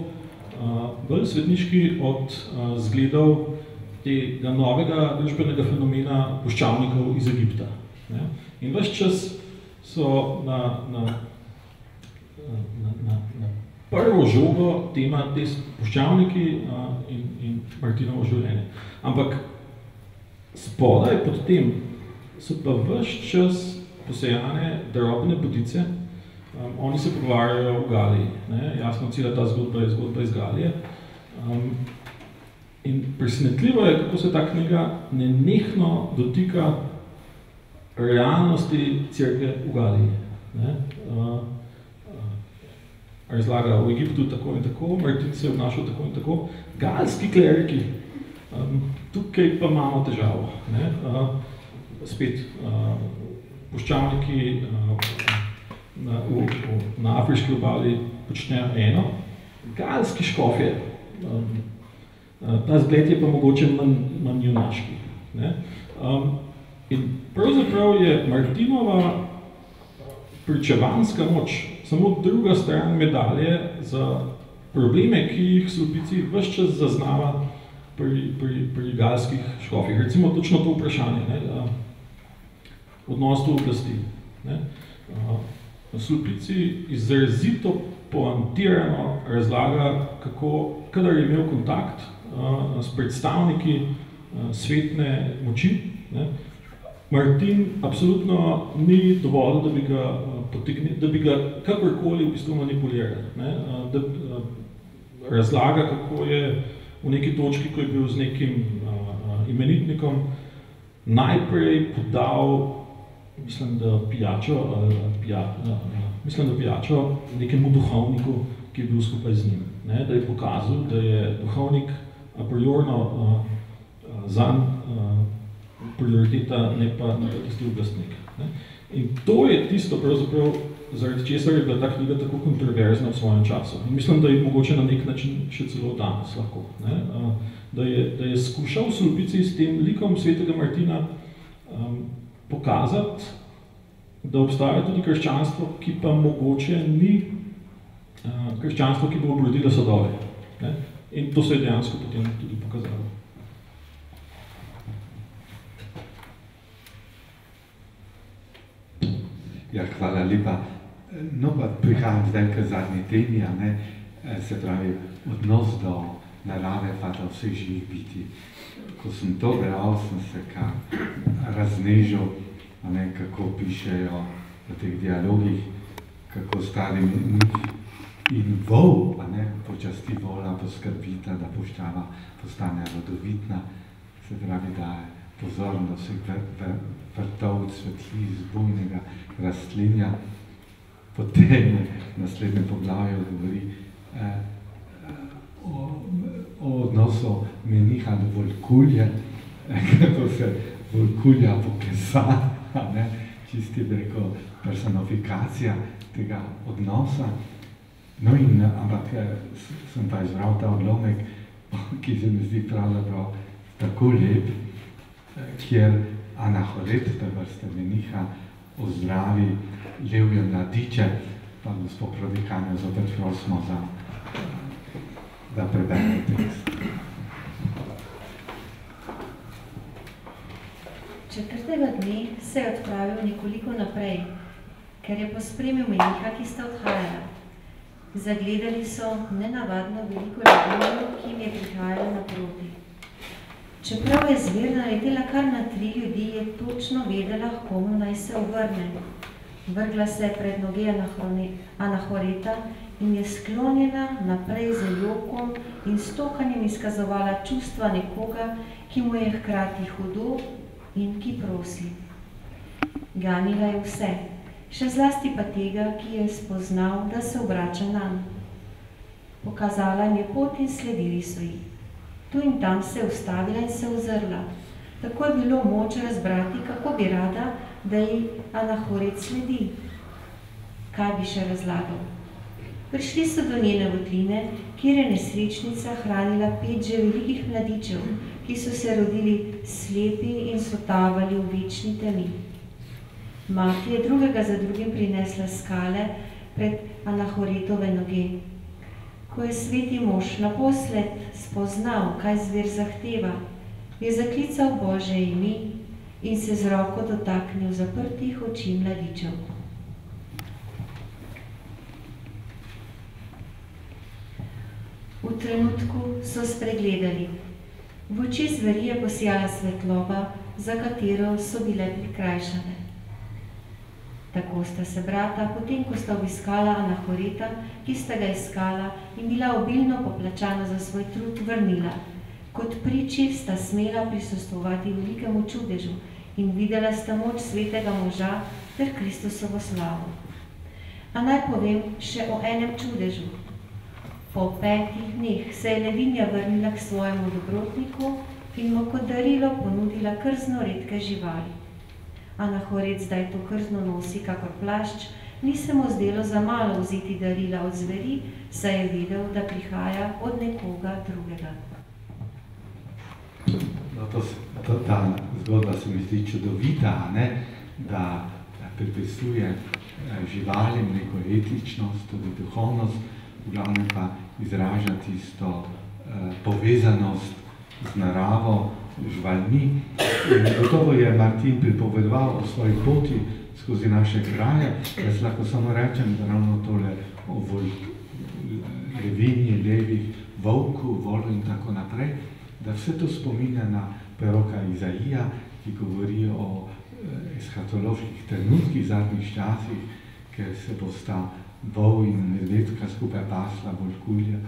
bolj svetniški od zgledov tega novega družbenega fenomena puščavnikov iz Egipta. In ves čas so na prvo žogo tema te puščavniki in Martinovo življenje. Ampak spodaj pod tem so pa ves čas posejane drobne bodice. Oni se pogovarjajo v Galiji. Ne? Jasno, cela ta zgodba je zgodba iz Galije. In presenetljivo je, kako se ta knjiga nenehno dotika realnosti cerkve v Galiji. Ne? Razlaga v Egiptu tako in tako, Martin se je obnašal tako in tako. Galski kleriki, tukaj pa imamo težavo. Ne? Spet puščavniki na afriški obali počnejo eno, galski škofje. Ta zgled je pa mogoče manj junaški. Ne? In pravzaprav je Martinova pričevanska moč samo druga stran medalje za probleme, ki jih Sulpici ves čas zaznava pri galskih škofjih. Recimo točno to vprašanje, ne? Odnos do oblasti. Ne? Sulpici izrazito poantirano razlaga, kako, kadar je imel kontakt s predstavniki svetne moči, ne, Martin absolutno ni dovolj, da bi ga kakorkoli v bistvu manipuliral. Ne, da razlaga, kako je v neki točki, ko je bil z nekim imenitnikom, najprej podal mislim, da pijačo nekemu duhovniku, ki je bil skupaj z njim. Ne? Da je pokazal, da je duhovnik a priorno zanj prioriteta, ne pa tisti oblastnik. Ne? In to je tisto, pravzaprav, zaradi česar je bila ta knjiga tako kontroverzna v svojem času. In mislim, da je mogoče na nek način še celo danes lahko. Ne? Da je skušal Sulpici s tem likom svetega Martina pokazati, da obstaja tudi krščanstvo, ki pa mogoče ni krščanstvo, ki bo obrodilo sadove. Ne? In to se je dejansko potem tudi pokazalo. Ja, hvala lepa. No, pa prihajam zdaj k zadnji temi, ne? Se pravi, odnos do narave pa do vseh živih biti. Ko sem to bral, sem se kar raznežil, ne, kako pišejo v teh dialogih, kako stari in vol, pa ne, počasti vola poskrbita, da puščava postane rodovitna, se pravi, da je pozorno vseh vrtov, cvetlic, bujnega rastlinja. Potem naslednje poglavje govori o odnosu meniha do volkulje, kako se volkulja pokesa, ne? Čisti preko personifikacija tega odnosa. No in, ampak sem pa izbral ta odlomek, ki se mi zdi pravzaprav tako lep, kjer Anahoret, te vrste meniha, ozdravi levje mladiče, pa gospod Prodikanja zopet prosimo da prebere tekst. Četrtega dne se je odpravil nekoliko naprej, ker je pospremil meniha, ki sta odhajala. Zagledali so nenavadno veliko ljudi, ki jim je prihajalo naproti. Čeprav je zver naletela kar na 3 ljudi, je točno vedela, komu naj se obrne. Vrgla se je pred noge Anahoreta in je sklonjena naprej z jokom in stokanjem izkazovala čustva nekoga, ki mu je hkrati hudo in ki prosi. Ganila je vse, še zlasti pa tega, ki je spoznal, da se obrača nanj. Pokazala jim je pot in sledili so ji. Tu in tam se je ustavila in se ozrla. Tako je bilo moč razbrati, kako bi rada, da ji Anahoret sledi. Kaj bi še razlagal? Prišli so do njene votline, kjer je nesrečnica hranila 5 že velikih mladičev, ki so se rodili slepi in so tavali v večni temi. Mati je drugega za drugim prinesla skale pred Anahoretove noge. Ko je sveti mož naposled spoznal, kaj zver zahteva, je zaklical Božje ime in se z roko dotaknil zaprtih oči mladičev. V trenutku so spregledali. V oči zveri je posijala svetloba, za katero so bile prikrajšane. Tako sta se brata, potem ko sta obiskala Anahoreta, ki sta ga iskala in bila obilno poplačana za svoj trud, vrnila. Kot priči sta smela prisostvovati velikemu čudežu in videla sta moč svetega moža ter Kristusovo slavo. A naj povem še o enem čudežu. Po 5 dneh se je Levinja vrnila k svojemu dobrotniku in mu kot darilo ponudila krzno redke živali. Anahoret zdaj to krzno nosi kakor plašč, ni se mu zdelo za malo vzeti darila od zveri, saj je videl, da prihaja od nekoga drugega. Ta zgodba se mi zdi čudovita, da pripisuje živalim neko etičnost, tudi duhovnost, v glavnem pa izraža tisto povezanost z naravo, živalmi. In gotovo je Martin pripovedoval o svoji poti skozi naše kraje. Jaz lahko samo rečem, da ravno tole o levinji, levih, volku, volu in tako naprej, da vse to spominja na proroka Izaija, ki govori o eskatoloških trenutkih, zadnjih časih, ker se bosta vol in medvedka skupaj pasla, volkulja,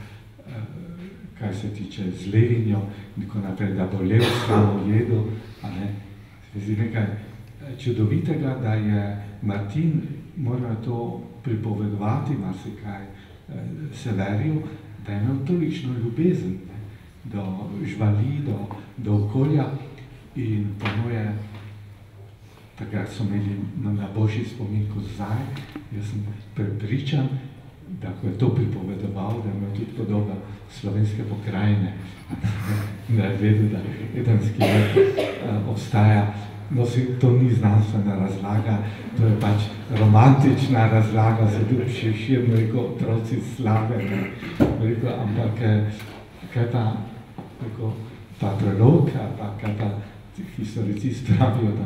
kaj se tiče z levinjo, in tako naprej, da bo lev slavo jedel. Se zdi nekaj čudovitega, da je Martin moral to pripovedovati, marsikaj Severiju, da je imel tolikšno ljubezen do živali, do okolja in po moje, takrat so imeli na boljši spomin kot zdaj. Jaz sem prepričan, da ko je to pripovedoval, da je imel tudi podoba slovenske pokrajine, da je vedel, da edenski vrh obstaja. No, to ni znanstvena razlaga, to je pač romantična razlaga, se tudi širno rekel, otroci slave, ampak kaj pa prorok, pa kaj pa historicist pravijo, da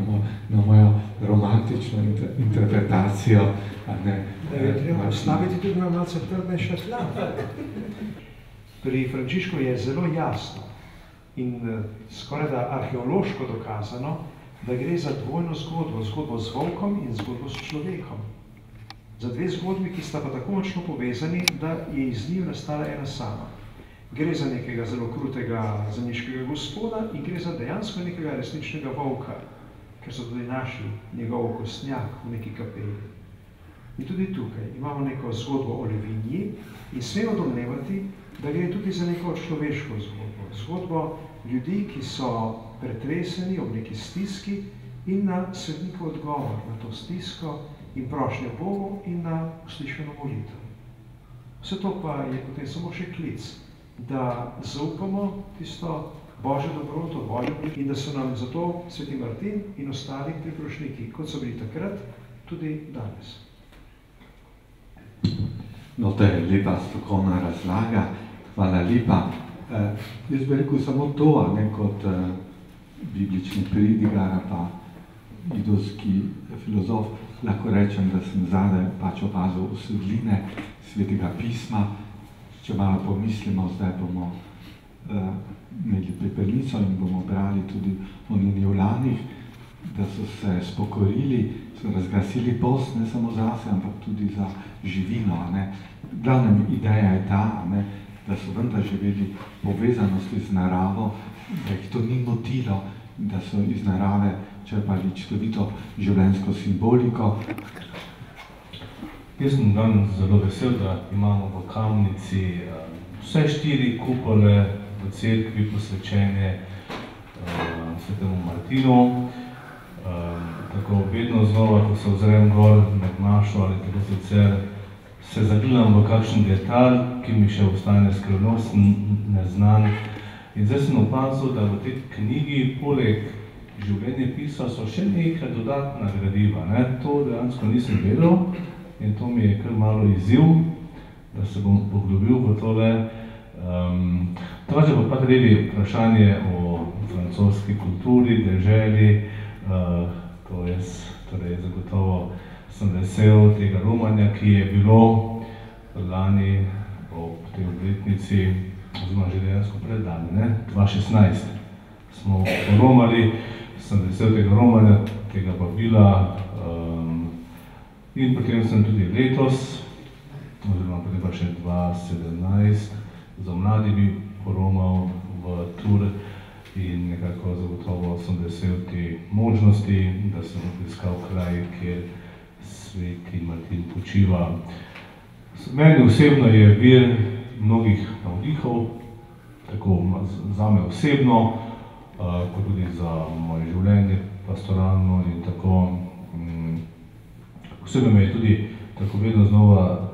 na mojo romantično interpretacijo. Da je treba postaviti tudi na malce trdnejše tla. Pri Frančišku je zelo jasno in skoraj da arheološko dokazano, da gre za dvojno zgodbo, zgodbo z volkom in zgodbo s človekom. Za dve zgodbi, ki sta pa tako močno povezani, da je iz njih nastala ena sama. Gre za nekega zelo krutega zemljiškega gospoda in gre za dejansko nekega resničnega volka, ker so tudi našli njegov kostnjak v neki kapeli. In tudi tukaj imamo neko zgodbo o levinji in smemo domnevati, da gre tudi za neko človeško zgodbo. Zgodbo ljudi, ki so pretreseni ob neki stiski in na svetnikov odgovor na to stisko in prošnjo Bogu in na uslišano molitev. Vse to pa je potem samo še klic, da zaupamo tisto Božjo dobroto, voljo in da so nam zato sveti Martin in ostali priprošniki, kot so bili takrat, tudi danes. No, to je lepa strokovna razlaga. Hvala lepa. Jaz bi rekel samo to, kot biblični pridigar pa idolski filozof, lahko rečem, da sem zadaj pač opazil usedline Svetega pisma. Če malo pomislimo, zdaj bomo imeli pepelnico in bomo brali tudi o Ninivlanih, da so se spokorili, so razglasili post ne samo zase, ampak tudi za živino. Glavna ideja je ta, da so vendar živeli povezanosti z naravo, da jih to ni motilo, da so iz narave črpali čudovito življenjsko simboliko. Jaz sem danes zelo vesel, da imamo v Kamnici vse 4 kupole v cerkvi posvečene svetemu Martinu. Tako vedno znova, ko se ozrem gor med našo ali tako sicer, se zagledam v kakšen detalj, ki mi še ostane skrivnosten, neznan. In zdaj sem opazil, da v tej knjigi poleg življenjepisa so še nekaj dodatna gradiva. To dejansko nisem vedel in to mi je kar malo izziv, da se bom poglobil v tole. Drugače pa tudi vprašanje o francoski kulturi, deželi. Torej zagotovo sem vesel tega romanja, ki je bilo lani ob tej obletnici oziroma že dejansko predlani, 2016 smo poromali, sem vesel tega romanja, tega vabila in potem sem tudi letos, oziroma potem pa še 2017 za mladimi poromal v tur in nekako zagotovo sem vesel te možnosti, da sem obiskal kraj, kjer sveti Martin počiva. Meni osebno je vir mnogih navdihov, tako zame osebno, kot tudi za moje življenje, pastoralno in tako. Osebno me je tudi tako vedno znova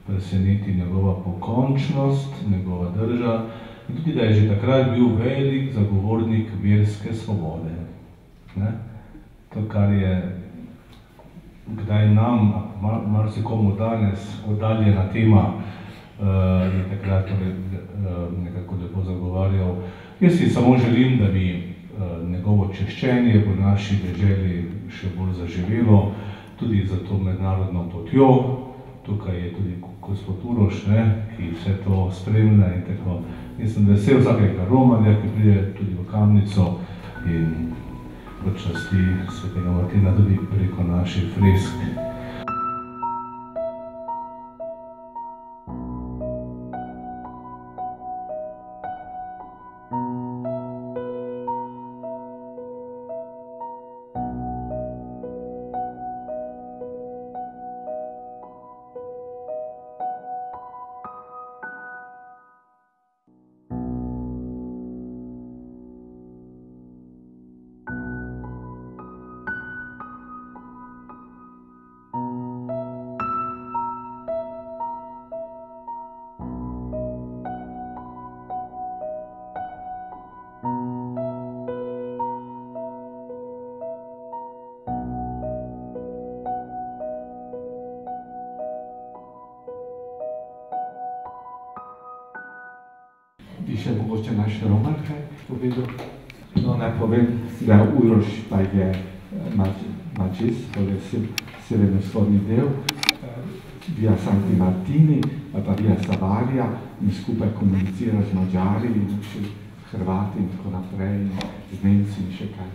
preseneti njegova pokončnost, njegova drža in tudi, da je že takrat bil velik zagovornik verske svobode. To, kar je kdaj nam, marsikomu danes oddaljena tema, je takrat nekako lepo zagovarjal. Jaz si samo želim, da bi njegovo češčenje v naši deželi še bolj zaživelo, tudi za to mednarodno potjo. Tukaj je tudi gospod Uroš, ki vse to spremlja in tako. In sem vesel vsakega romanja, ki pride tudi v Kamnico in v časti svetega Martina tudi preko naših fresk. Bi še mogoče naš Roman kaj povedal? No, naj povem, da Uroš pa je mačist, torej severno-vzhodni del, Via Sancti Martini, pa Via Savaria in skupaj komunicira z Mađari in še Hrvati in tako naprej, z Nemci in še kaj.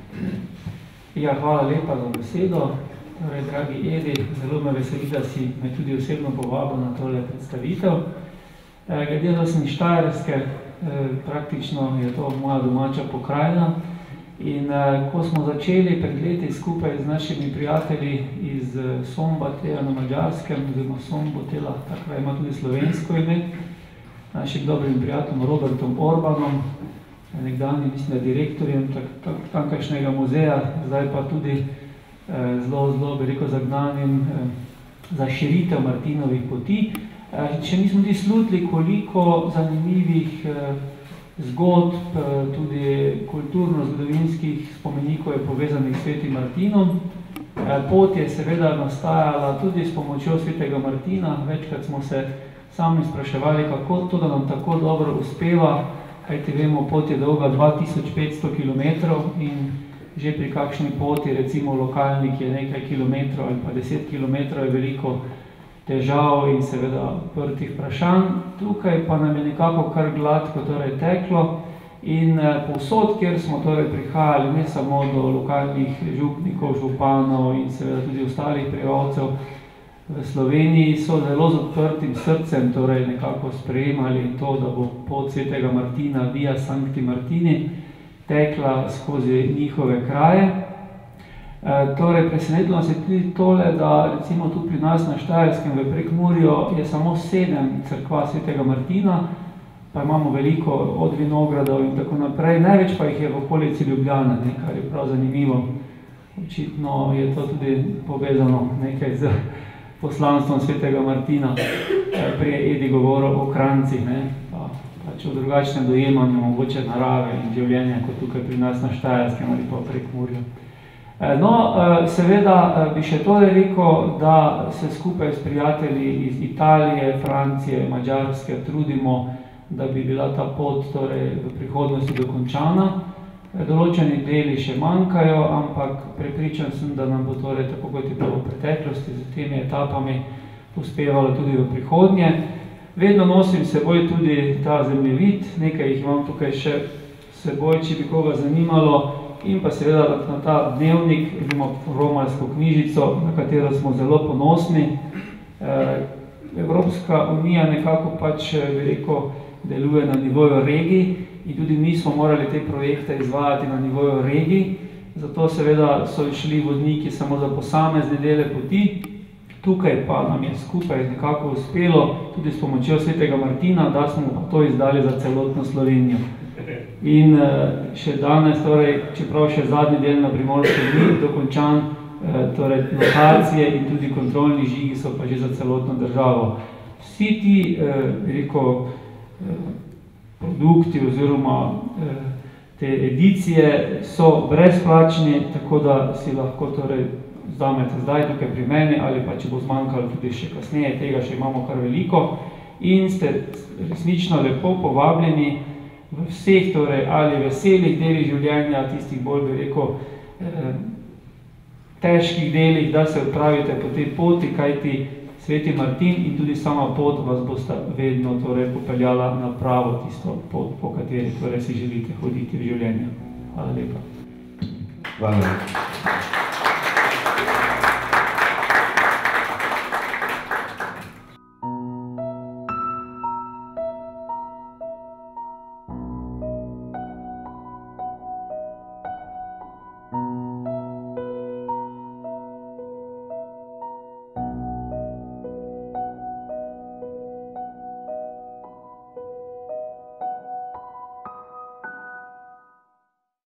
Ja, hvala lepa za besedo. Torej, dragi Edi, zelo me veseli, da si me tudi osebno povabil na tole predstavitev. Glede da sem iz Štajerske, praktično je to moja domača pokrajina in ko smo začeli pred leti skupaj z našimi prijatelji iz Sombateja na Mađarskem, oziroma Sombotela, takrat ima tudi slovensko ime, našim dobrim prijateljem Robertom Orbanom, nekdanjim, mislim, da direktorjem tamkajšnjega muzeja, zdaj pa tudi zelo, bi rekel, zagnanim za širitev Martinovih poti. Še nismo tudi slutili, koliko zanimivih zgodb, tudi kulturno-zgodovinskih spomenikov je povezanih s svetim Martinom. Pot je seveda nastajala tudi s pomočjo svetega Martina. Večkrat smo se sami spraševali, kako to, da nam tako dobro uspeva, kajti vemo, pot je dolga 2500 km in že pri kakšni poti, recimo lokalnik je nekaj kilometrov ali pa 10 km je veliko težav in seveda odprtih vprašanj. Tukaj pa nam je nekako kar gladko teklo in povsod, kjer smo prihajali ne samo do lokalnih župnikov, županov in seveda tudi ostalih prebivalcev v Sloveniji, so zelo z odprtim srcem nekako sprejemali to, da bo pot svetega Martina, Via Sancti Martini, tekla skozi njihove kraje. Presenetilo nas je tudi tole, da recimo tu pri nas na Štajerskem v Prekmurju je samo 7 cerkva svetega Martina, pa imamo veliko od vinogradov in tako naprej. Največ pa jih je v okolici Ljubljane, kar je prav zanimivo. Očitno je to tudi povezano nekaj z poslanstvom svetega Martina. Prej je Edi govoril o krancih, pač o drugačnem dojemanju mogoče narave in življenja, kot tukaj pri nas na Štajerskem ali pa v Prekmurju. No, seveda bi še tole rekel, da se skupaj s prijatelji iz Italije, Francije, Mađarske trudimo, da bi bila ta pot v prihodnosti dokončana. Določeni deli še manjkajo, ampak prepričan sem, da nam bo tako kot je bilo v preteklosti z temi etapami uspevalo tudi v prihodnje. Vedno nosim seboj tudi ta zemljevid, nekaj jih imam tukaj še seboj, če bi koga zanimalo, in pa seveda na ta dnevnik, imamo romarsko knjižico, na katero smo zelo ponosni. Evropska unija nekako pač, bi rekel, deluje na nivoju regij in tudi mi smo morali te projekte izvajati na nivoju regij, zato seveda so išli vodniki samo za posamezne dele poti. Tukaj pa nam je skupaj nekako uspelo, tudi s pomočjo svetega Martina, da smo pa to izdali za celotno Slovenijo. In še danes, torej, čeprav še zadnji del na Primorski ni dokončan, torej lokacije in tudi kontrolni žigi so pa že za celotno državo. Vsi ti, rekel, produkti oziroma te edicije so brezplačni, tako da si lahko torej vzamete zdaj tukaj pri meni ali pa če bo zmanjkalo tudi še kasneje, tega še imamo kar veliko in ste resnično lepo povabljeni v vseh torej ali veselih delih življenja, tistih bolj bi rekel težkih delih, da se odpravite po tej poti, kajti sveti Martin in tudi sama pot vas bosta vedno torej popeljala na pravo tisto pot, po kateri torej si želite hoditi v življenju. Hvala lepa. Hvala lepa.